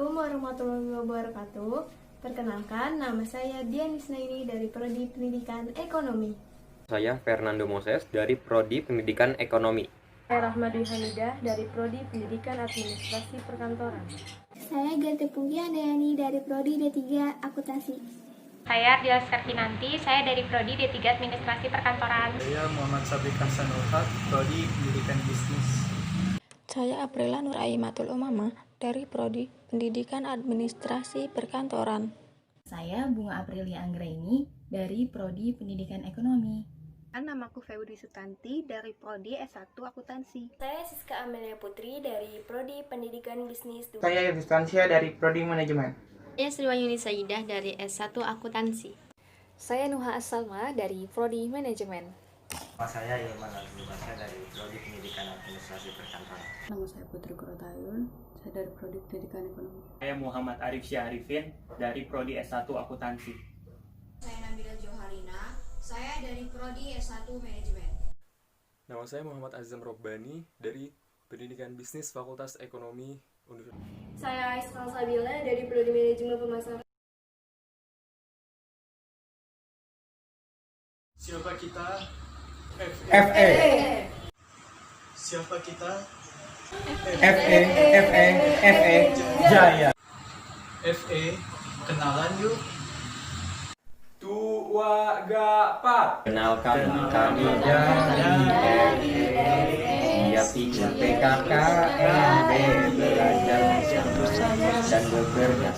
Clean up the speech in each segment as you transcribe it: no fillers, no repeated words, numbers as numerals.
Assalamualaikum warahmatullahi wabarakatuh. Perkenalkan, nama saya Dian Isnaini dari Prodi Pendidikan Ekonomi. Saya Fernando Moses dari Prodi Pendidikan Ekonomi. Saya Rahmadi Hamidah dari Prodi Pendidikan Administrasi Perkantoran. Saya Gante Pungki Andayani dari Prodi D3 Akuntansi. Saya Ardila Skarfinanti, saya dari Prodi D3 Administrasi Perkantoran. Saya Muhammad Sabri Hasanulhaq, Prodi Pendidikan Bisnis. Saya Aprila Nur Aimatul Umamah dari Prodi Pendidikan Administrasi Perkantoran. Saya Bunga Aprilia Anggraini dari Prodi Pendidikan Ekonomi. Namaku Febri Sutanti dari Prodi S1 Akuntansi. Saya Siska Amelia Putri dari Prodi Pendidikan Bisnis 2. Saya Yustansia dari Prodi Manajemen. Saya Sriwayuni Saidah dari S1 Akuntansi. Saya Nuha Asalma dari Prodi Manajemen. Saya Ilman Al-Zubasya dari Prodi Pendidikan Administrasi Perkantoran. Nama saya Putri Kurotayun, saya dari Prodi Pendidikan Ekonomi. Saya Muhammad Arif Syahrifin dari Prodi S1 Akuntansi. Saya Nabila Joharina, saya dari Prodi S1 Manajemen. Nama saya Muhammad Azam Robbani dari Pendidikan Bisnis Fakultas Ekonomi Universitas. Saya Aiskal Sabila dari Prodi Manajemen Pemasaran. Siapa kita? FE. Siapa kita? FE Jaya. FE, kenalan yuk. Tua Gapar. Kenalkan kami dari Siap ikut PKKMB, belajar bersama dan bekerja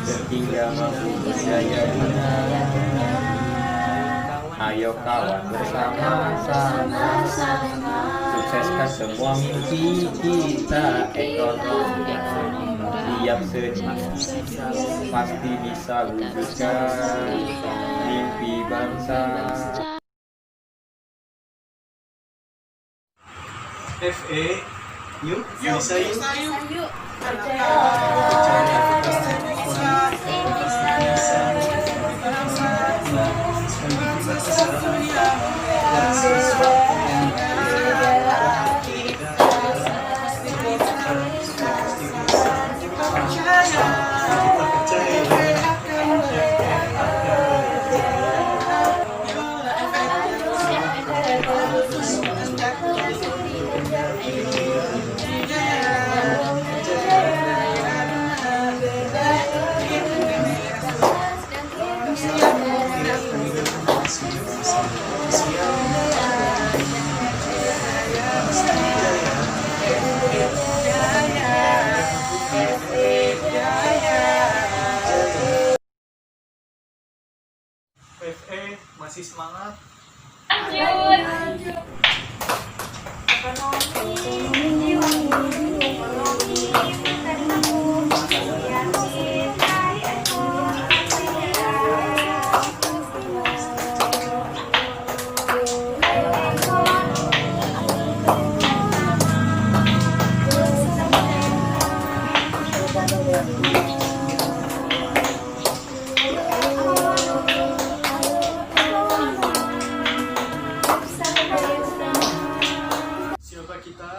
sehingga mampu berjaya benar. Ayo kawan bersama-sama, sukseskan semua mimpi kita. Ekonomi tiap sedikit pasti bisa wujudkan mimpi bangsa. FE, yuk bisa yuk. FE masih semangat? Lanjut. Siapa kita?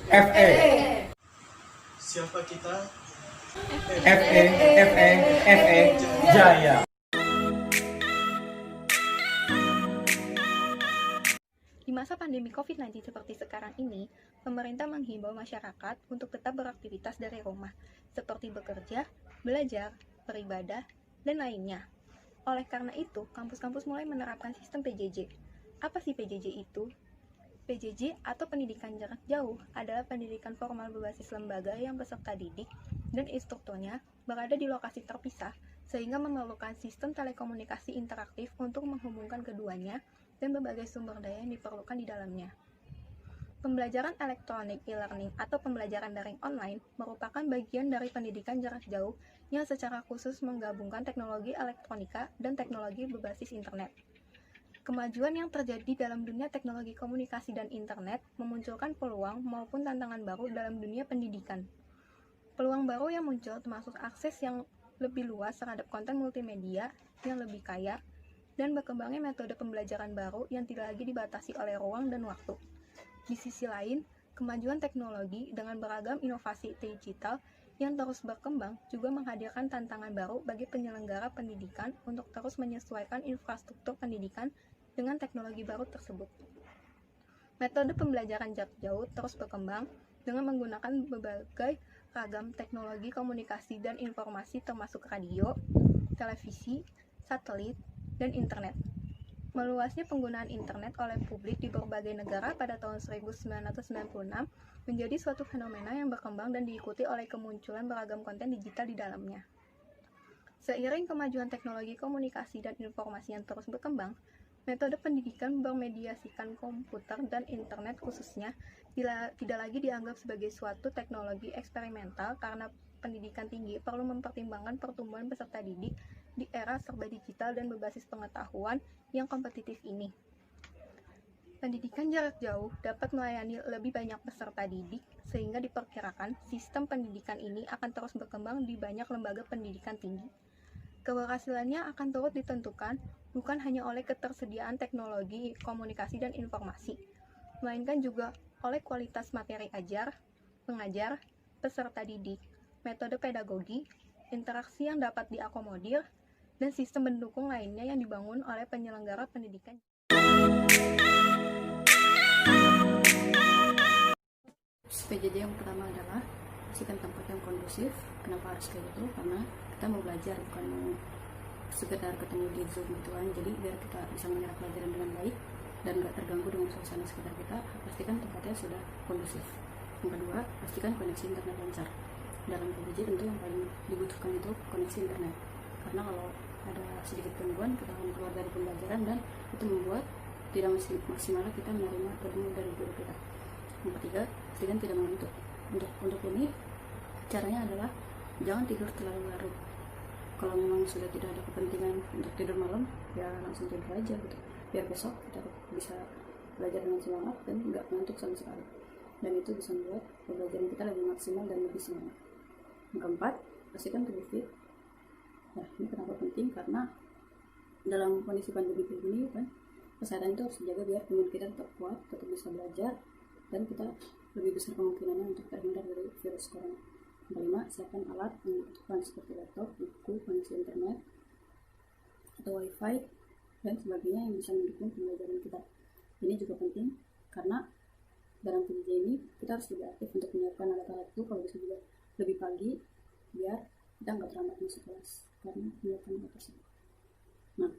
FE. Siapa kita? FE Jaya. Di masa pandemi COVID-19 seperti sekarang ini, pemerintah menghimbau masyarakat untuk tetap beraktivitas dari rumah, seperti bekerja, belajar, beribadah, dan lainnya. Oleh karena itu, kampus-kampus mulai menerapkan sistem PJJ. Apa sih PJJ itu? PJJ atau pendidikan jarak jauh adalah pendidikan formal berbasis lembaga yang peserta didik dan instrukturnya berada di lokasi terpisah sehingga memerlukan sistem telekomunikasi interaktif untuk menghubungkan keduanya dan berbagai sumber daya yang diperlukan di dalamnya. Pembelajaran elektronik e-learning atau pembelajaran daring online merupakan bagian dari pendidikan jarak jauh yang secara khusus menggabungkan teknologi elektronika dan teknologi berbasis internet. Kemajuan yang terjadi dalam dunia teknologi komunikasi dan internet memunculkan peluang maupun tantangan baru dalam dunia pendidikan. Peluang baru yang muncul termasuk akses yang lebih luas terhadap konten multimedia yang lebih kaya, dan berkembangnya metode pembelajaran baru yang tidak lagi dibatasi oleh ruang dan waktu. Di sisi lain, kemajuan teknologi dengan beragam inovasi digital yang terus berkembang juga menghadirkan tantangan baru bagi penyelenggara pendidikan untuk terus menyesuaikan infrastruktur pendidikan dengan teknologi baru tersebut. Metode pembelajaran jarak jauh terus berkembang dengan menggunakan berbagai ragam teknologi komunikasi dan informasi termasuk radio, televisi, satelit, dan internet. Meluasnya penggunaan internet oleh publik di berbagai negara pada tahun 1996 menjadi suatu fenomena yang berkembang dan diikuti oleh kemunculan beragam konten digital di dalamnya. Seiring kemajuan teknologi komunikasi dan informasi yang terus berkembang, metode pendidikan bermediasikan komputer dan internet khususnya tidak lagi dianggap sebagai suatu teknologi eksperimental karena pendidikan tinggi perlu mempertimbangkan pertumbuhan peserta didik di era serba digital dan berbasis pengetahuan yang kompetitif ini. Pendidikan jarak jauh dapat melayani lebih banyak peserta didik, sehingga diperkirakan sistem pendidikan ini akan terus berkembang di banyak lembaga pendidikan tinggi. Keberhasilannya akan turut ditentukan bukan hanya oleh ketersediaan teknologi, komunikasi, dan informasi, melainkan juga oleh kualitas materi ajar, pengajar, peserta didik, metode pedagogi, interaksi yang dapat diakomodir, dan sistem pendukung lainnya yang dibangun oleh penyelenggara pendidikan. PJJ yang pertama adalah pastikan tempat yang kondusif. Kenapa harus kayak gitu? Karena kita mau belajar, bukan mau sekedar ketemu di Zoom gituan. Jadi biar kita bisa menyerap pelajaran dengan baik dan gak terganggu dengan suasana sekitar kita, pastikan tempatnya sudah kondusif. Yang kedua, pastikan koneksi internet lancar. Dalam PJJ tentu yang paling dibutuhkan itu koneksi internet. Karena kalau ada sedikit gangguan, kita akan keluar dari pembelajaran dan itu membuat tidak maksimal kita menerima ilmu dari guru kita. Yang ketiga, pastikan tidak mengantuk. Untuk ini caranya adalah jangan tidur terlalu larut. Kalau memang sudah tidak ada kepentingan untuk tidur malam, ya langsung tidur aja gitu. Biar besok kita bisa belajar dengan semangat dan nggak mengantuk sama sekali. Dan itu bisa membuat pembelajaran kita lebih maksimal dan lebih semangat. Yang keempat, pastikan tubuh fit. Nah, ini kenapa penting? Karena dalam kondisi pandemi ini kan, kesehatan itu harus dijaga biar imun kita tetap kuat, tetap bisa belajar, dan kita lebih besar kemungkinannya untuk terhindar dari virus corona. Yang kelima, siapkan alat yang dibutuhkan seperti laptop, buku, koneksi internet, atau wifi, dan sebagainya yang bisa mendukung pembelajaran kita. Ini juga penting karena dalam PJJ ini kita harus lebih aktif untuk menyiapkan alat-alat itu, kalau bisa juga lebih pagi biar kita nggak terlambat masuk kelas karena menyiapkan alat tersebut. Nah,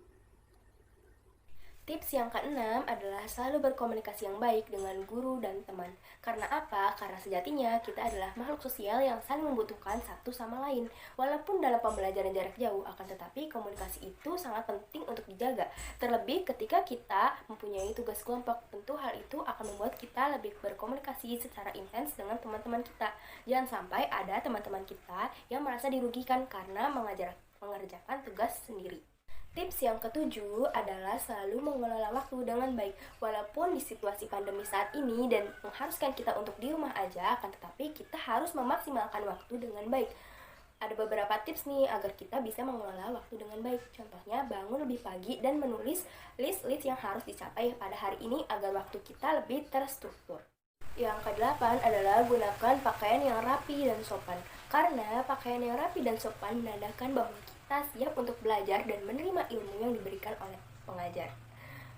tips yang keenam adalah selalu berkomunikasi yang baik dengan guru dan teman. Karena apa? Karena sejatinya kita adalah makhluk sosial yang saling membutuhkan satu sama lain. Walaupun dalam pembelajaran jarak jauh, akan tetapi komunikasi itu sangat penting untuk dijaga. Terlebih ketika kita mempunyai tugas kelompok, tentu hal itu akan membuat kita lebih berkomunikasi secara intens dengan teman-teman kita. Jangan sampai ada teman-teman kita yang merasa dirugikan karena mengerjakan tugas sendiri. Tips yang ketujuh adalah selalu mengelola waktu dengan baik. Walaupun di situasi pandemi saat ini dan mengharuskan kita untuk di rumah aja, akan tetapi kita harus memaksimalkan waktu dengan baik. Ada beberapa tips nih agar kita bisa mengelola waktu dengan baik. Contohnya, bangun lebih pagi dan menulis list-list yang harus dicapai pada hari ini agar waktu kita lebih terstruktur. Yang kedelapan adalah gunakan pakaian yang rapi dan sopan. Karena pakaian yang rapi dan sopan menandakan bahwa kita siap untuk belajar dan menerima ilmu yang diberikan oleh pengajar.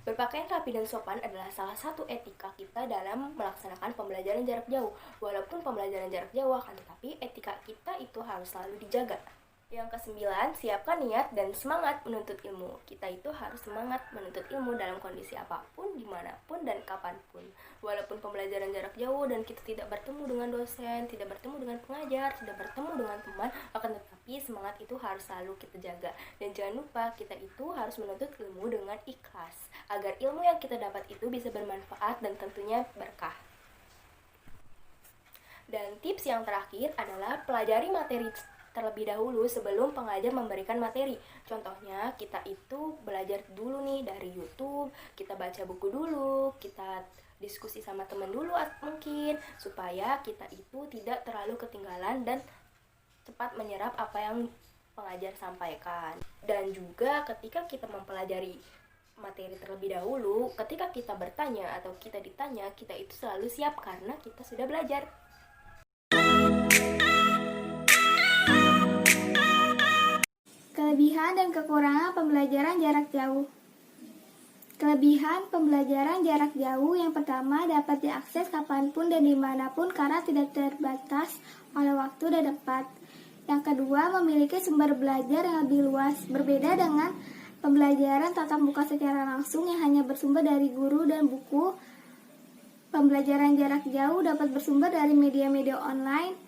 Berpakaian rapi dan sopan adalah salah satu etika kita dalam melaksanakan pembelajaran jarak jauh. Walaupun pembelajaran jarak jauh, akan tetapi etika kita itu harus selalu dijaga. Yang kesembilan, siapkan niat dan semangat menuntut ilmu. Kita itu harus semangat menuntut ilmu dalam kondisi apapun, dimanapun, dan kapanpun. Walaupun pembelajaran jarak jauh dan kita tidak bertemu dengan dosen, tidak bertemu dengan pengajar, tidak bertemu dengan teman, akan tetapi semangat itu harus selalu kita jaga. Dan jangan lupa, kita itu harus menuntut ilmu dengan ikhlas, agar ilmu yang kita dapat itu bisa bermanfaat dan tentunya berkah. Dan tips yang terakhir adalah pelajari materi terlebih dahulu sebelum pengajar memberikan materi. Contohnya, kita itu belajar dulu nih dari YouTube, kita baca buku dulu, kita diskusi sama teman dulu mungkin, supaya kita itu tidak terlalu ketinggalan dan cepat menyerap apa yang pengajar sampaikan. Dan juga ketika kita mempelajari materi terlebih dahulu, ketika kita bertanya atau kita ditanya, kita itu selalu siap karena kita sudah belajar. Kelebihan dan kekurangan pembelajaran jarak jauh. Kelebihan pembelajaran jarak jauh yang pertama dapat diakses kapanpun dan dimanapun karena tidak terbatas oleh waktu dan tempat. Yang kedua, memiliki sumber belajar yang lebih luas, berbeda dengan pembelajaran tatap muka secara langsung yang hanya bersumber dari guru dan buku. Pembelajaran jarak jauh dapat bersumber dari media-media online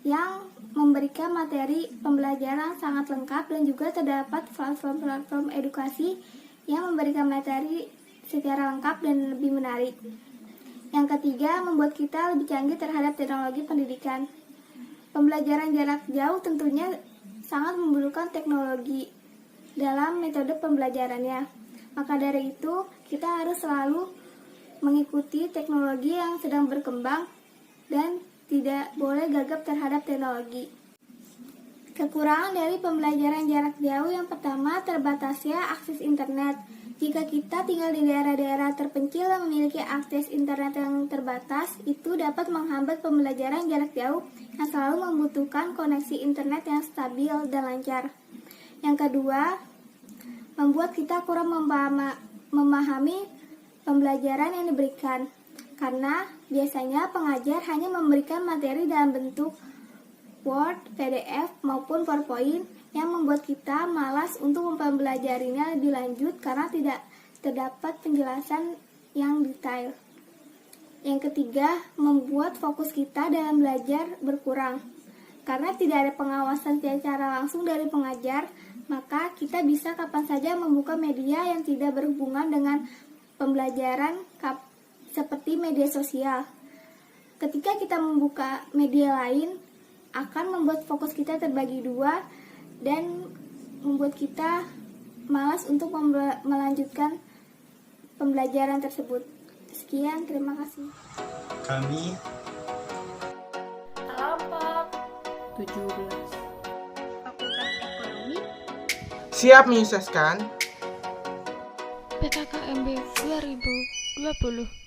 yang memberikan materi pembelajaran sangat lengkap dan juga terdapat platform-platform edukasi yang memberikan materi secara lengkap dan lebih menarik. Yang ketiga, membuat kita lebih canggih terhadap teknologi pendidikan. Pembelajaran jarak jauh tentunya sangat memerlukan teknologi dalam metode pembelajarannya. Maka dari itu, kita harus selalu mengikuti teknologi yang sedang berkembang dan tidak boleh gagap terhadap teknologi. Kekurangan dari pembelajaran jarak jauh yang pertama, terbatasnya akses internet. Jika kita tinggal di daerah-daerah terpencil yang memiliki akses internet yang terbatas, itu dapat menghambat pembelajaran jarak jauh yang selalu membutuhkan koneksi internet yang stabil dan lancar. Yang kedua, membuat kita kurang memahami pembelajaran yang diberikan, karena biasanya pengajar hanya memberikan materi dalam bentuk Word, PDF, maupun PowerPoint yang membuat kita malas untuk mempelajarinya lebih lanjut karena tidak terdapat penjelasan yang detail. Yang ketiga, membuat fokus kita dalam belajar berkurang. Karena tidak ada pengawasan secara langsung dari pengajar, maka kita bisa kapan saja membuka media yang tidak berhubungan dengan pembelajaran seperti media sosial. Ketika kita membuka media lain, akan membuat fokus kita terbagi dua dan membuat kita malas untuk melanjutkan pembelajaran tersebut. Sekian, terima kasih. Kami kelompok 17 Fakultas Ekonomi siap menyukseskan PKKMB 2020.